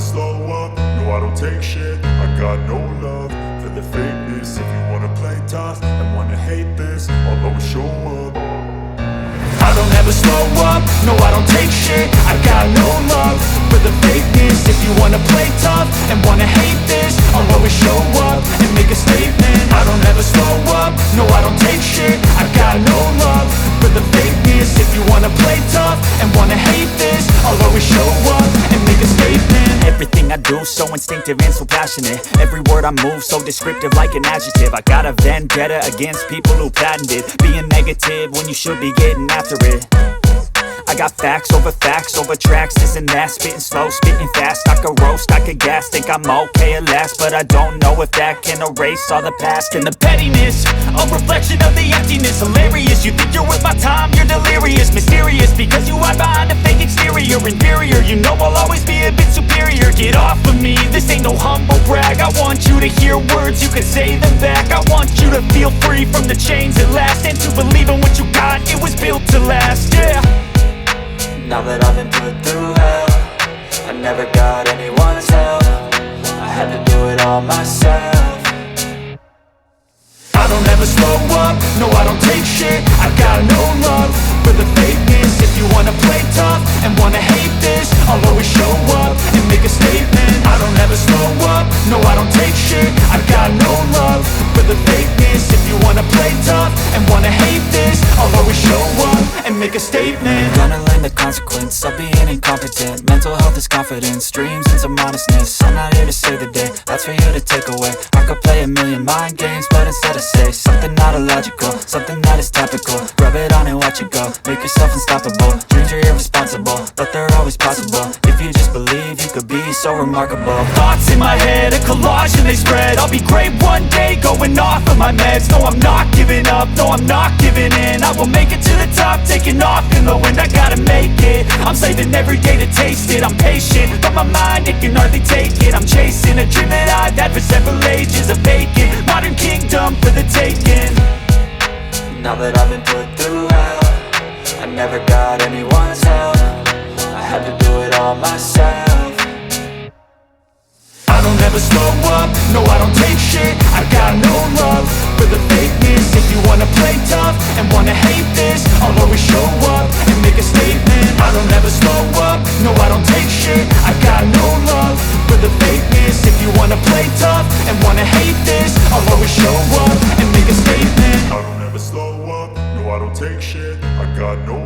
slow up, no I don't take shit. I got no love for the fakeness. If you wanna play tough and wanna hate this, I'll always show up. I don't ever slow up, no I don't take shit. I got no love for the fakeness. If you wanna play tough and wanna hate this, I'll always show up and make a statement. I don't ever slow up, no I don't take shit. I got no love for the fakeness. If you wanna play tough and wanna hate this, I'll always show up and make a statement. Everything I do so instinctive and so passionate. Every word I move so descriptive like an adjective. I got a vendetta against people who patented being negative when you should be getting after it. I got facts over tracks, this and that. Spitting slow, spitting fast, I could roast, I could gas. Think I'm okay at last, but I don't know if that can erase all the past. And the pettiness, a reflection of the emptiness. Hilarious, you think you're worth my time, you're delirious. Mysterious, because you hide behind a fake exterior. Inferior, you know I'll always be a bit superior. Get off of me, this ain't no humble brag. I want you to hear words, you can say them back. I want you to feel free from the chains at last, and to believe in what you got, it was built to last, yeah. Now that I've been put through hell, I never got anyone's help. I had to do it all myself. I don't ever slow up, no I don't take shit. I got no love for the fakeness. If you wanna play tough and wanna hate this, I'll always show up and make a statement. I don't ever slow up, no I don't take shit. I got no love for the fakeness. If you wanna play tough and wanna hate this, I'll always show up and make a statement. Gonna learn the consequence of being incompetent. Mental health is confidence, dreams and some honestness. I'm not here to save the day, that's for you to take away. I could play a million mind games, but instead I say something not illogical, something that is topical. Rub it on and watch it go, make yourself unstoppable. Dreams are irresponsible, but they're always possible. If you just believe, you could be so remarkable. Thoughts in my head, a collage and they spread. I'll be great one day, going off of my meds. No, I'm not giving up, no, I'm not giving in. I will make it to the top, taking off in the wind. I gotta make it, I'm saving every day to taste it. I'm patient, but my mind, it can hardly take it. I'm chasing a dream that I've had for several ages. A vacant, modern kingdom for the taking. Now that I've been put through hell, I never got anyone's help. I had to do it all myself. I don't ever slow up, no I don't take shit. I got no love for the fakeness. If you wanna play tough and wanna hate this, I'll always show up and make a statement. I don't ever slow up, no I don't take shit. I got no love for the fakeness. If you wanna play tough and wanna hate this, I'll always show up and make a statement. I don't ever slow up, no I don't take shit. I got no